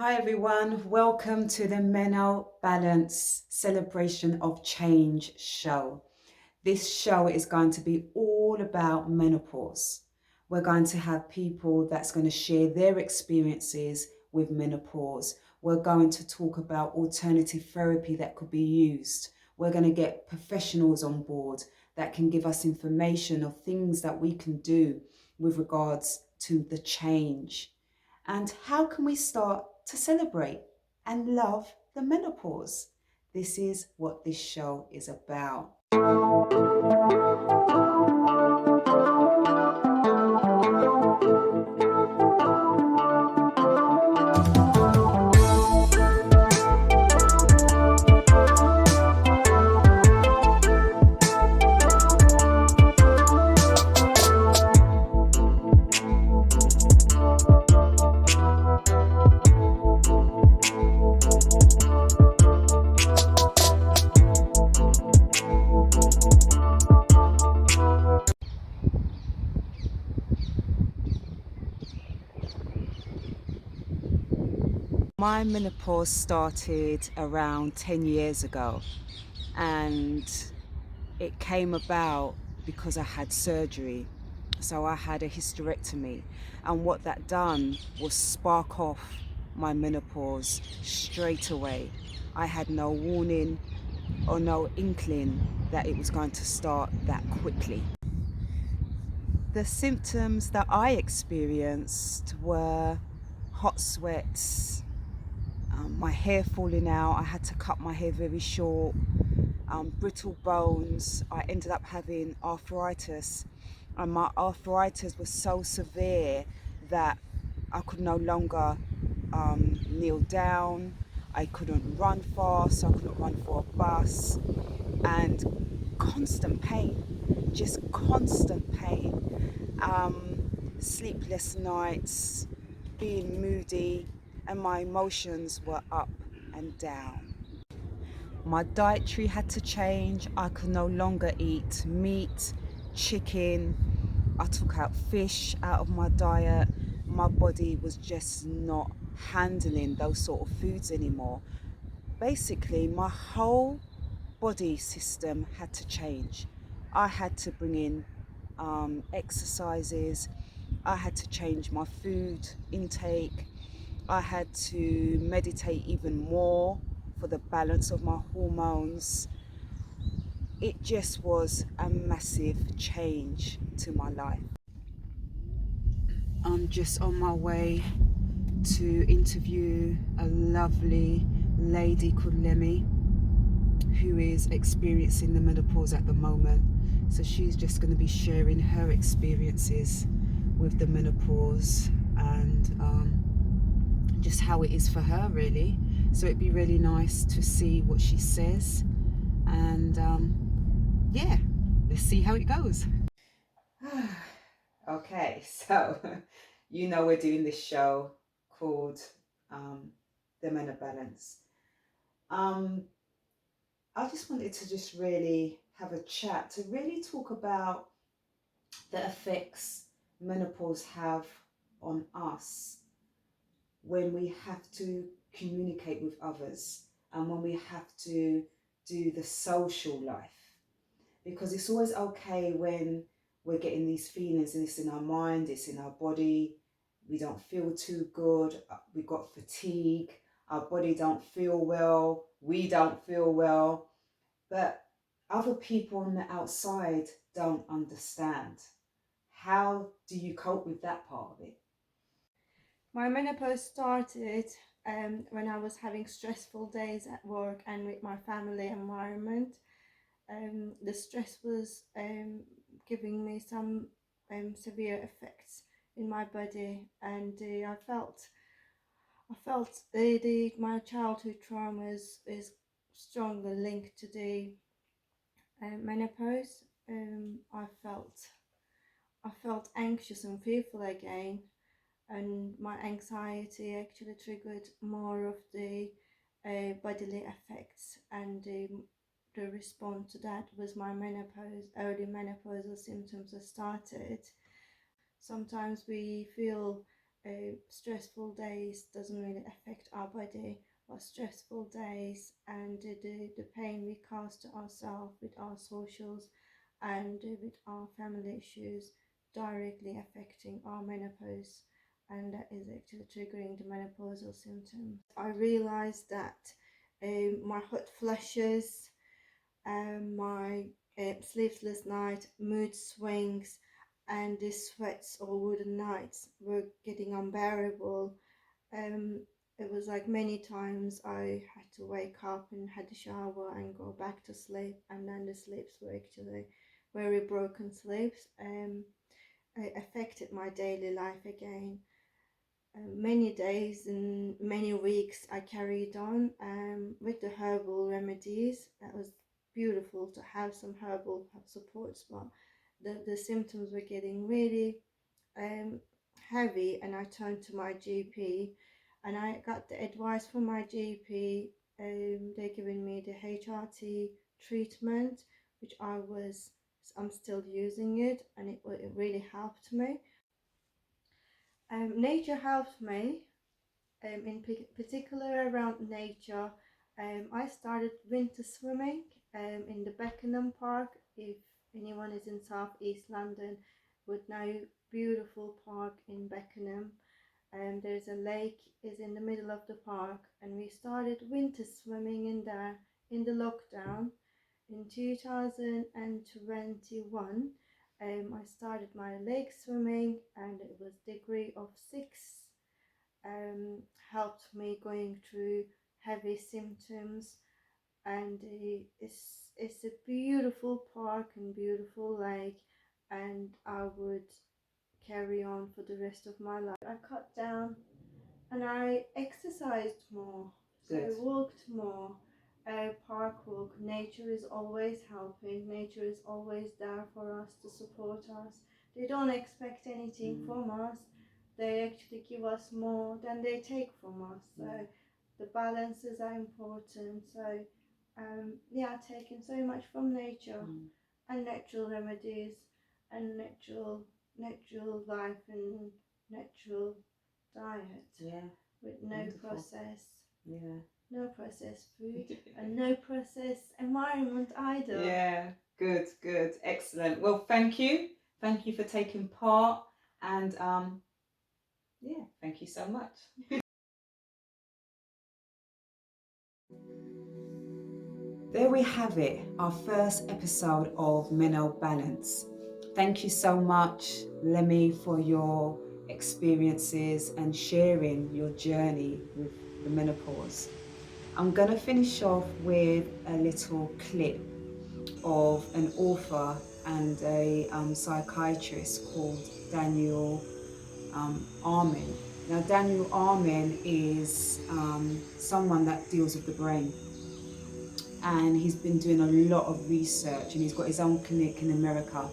Hi everyone, welcome to the Menobalance Celebration of Change show. This show is going to be all about menopause. We're going to have people that's going to share their experiences with menopause. We're going to talk about alternative therapy that could be used. We're going to get professionals on board that can give us information of things that we can do with regards to the change. And how can we start to celebrate and love the menopause? This is what this show is about. My menopause started around 10 years ago, and it came about because I had surgery. So I had a hysterectomy, and what that done was spark off my menopause straight away. I had no warning or no inkling that it was going to start that quickly. The symptoms that I experienced were hot sweats, my hair falling out. I had to cut my hair very short, brittle bones. I ended up having arthritis, and my arthritis was so severe that I could no longer kneel down. I couldn't run fast, so I couldn't run for a bus, and constant pain, just constant pain. Sleepless nights, being moody, and my emotions were up and down. My dietary had to change. I could no longer eat meat, chicken. I took out fish out of my diet. My body was just not handling those sort of foods anymore. Basically, my whole body system had to change. I had to bring in exercises. I had to change my food intake. I had to meditate even more for the balance of my hormones. It just was a massive change to my life. I'm just on my way to interview a lovely lady called Nimi, who is experiencing the menopause at the moment. So she's just going to be sharing her experiences with the menopause and just how it is for her, really. So it'd be really nice to see what she says, and yeah, let's see how it goes. Okay, so we're doing this show called the Menobalance. um I just wanted to just really have a chat to really talk about the effects menopause have on us when we have to communicate with others and when we have to do the social life. Because it's always okay when we're getting these feelings, and it's in our mind, it's in our body, we don't feel too good, we got fatigue, our body don't feel well, we don't feel well, but other people on the outside don't understand. How do you cope with that part of it? My menopause started when I was having stressful days at work and with my family environment. The stress was giving me some severe effects in my body, and I felt my childhood traumas is strongly linked to the menopause. I felt anxious and fearful again, and my anxiety actually triggered more of the bodily effects, and the response to that was my early menopausal symptoms that started. Sometimes we feel stressful days doesn't really affect our body, but stressful days and the pain we cause to ourselves with our socials and with our family issues directly affecting our menopause, and that is actually triggering the menopausal symptoms. I realized that my hot flushes, my sleepless night, mood swings, and the sweats or wooden nights were getting unbearable. Um, it was like many times I had to wake up and had a shower and go back to sleep, and then the sleeps were actually very broken sleeps. It affected my daily life again. Many days and many weeks I carried on with the herbal remedies. That was beautiful to have some herbal supports, but the symptoms were getting really um, heavy, and I turned to my GP and I got the advice from my GP. They're giving me the HRT treatment, which I'm still using it, and it really helped me. Nature helped me, in particular around nature. I started winter swimming in the Beckenham Park. If anyone is in South East London, would know beautiful park in Beckenham. There's a lake is in the middle of the park, and we started winter swimming in there in the lockdown in 2021. I started my lake swimming, and it was degree of 6. um, Helped me going through heavy symptoms, and it's a beautiful park and beautiful lake, and I would carry on for the rest of my life. I cut down and I exercised more. So I walked more. Park walk. Nature is always helping. Nature is always there for us to support us. They don't expect anything from us. They actually give us more than they take from us. So the balances are important. So yeah, taking so much from nature and natural remedies and natural life and natural diet. Yeah. With no Wonderful. process, Yeah. no processed food, and no processed environment either. Yeah. Good. Good. Excellent. Well, thank you. Thank you for taking part, and yeah, thank you so much. There we have it, our first episode of Menobalance. Thank you so much, Lemmy, for your experiences and sharing your journey with the menopause. I'm going to finish off with a little clip of an author and a psychiatrist called Daniel Armin. Now, Daniel Armin is someone that deals with the brain, and he's been doing a lot of research, and he's got his own clinic in America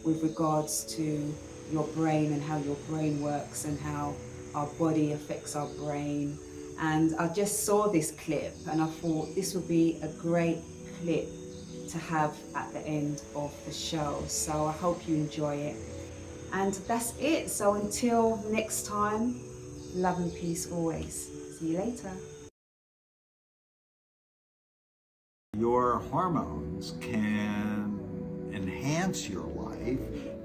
with regards to your brain and how your brain works and how our body affects our brain. And I just saw this clip and I thought this would be a great clip to have at the end of the show. So I hope you enjoy it. And that's it. So until next time, love and peace always. See you later. Your hormones can enhance your life.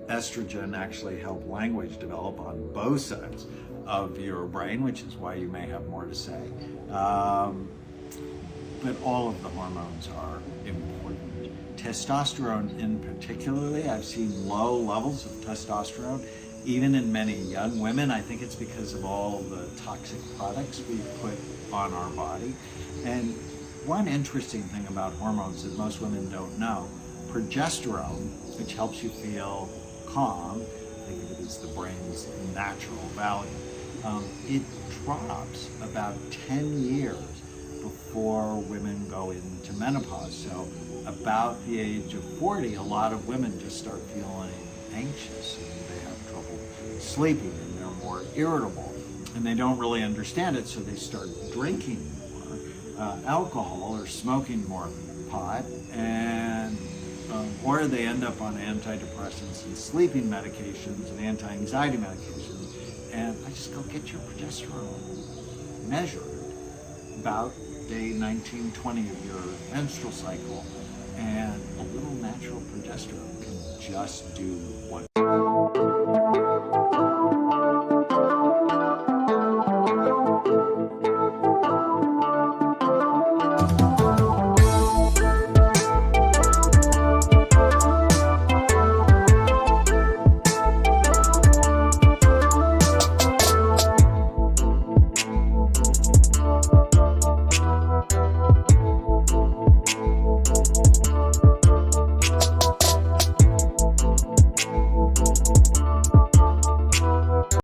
Estrogen actually helps language develop on both sides of your brain, which is why you may have more to say. But all of the hormones are important. Testosterone in particularly, I've seen low levels of testosterone even in many young women. I think it's because of all the toxic products we put on our body. And one interesting thing about hormones that most women don't know, progesterone, which helps you feel calm, think of it as the brain's natural value, it drops about 10 years before women go into menopause. So about the age of 40, a lot of women just start feeling anxious and they have trouble sleeping and they're more irritable and they don't really understand it, so they start drinking more alcohol or smoking more pot, and or they end up on antidepressants and sleeping medications and anti-anxiety medications, and I just go, get your progesterone measured about day 19, 20 of your menstrual cycle, and a little natural progesterone can just do what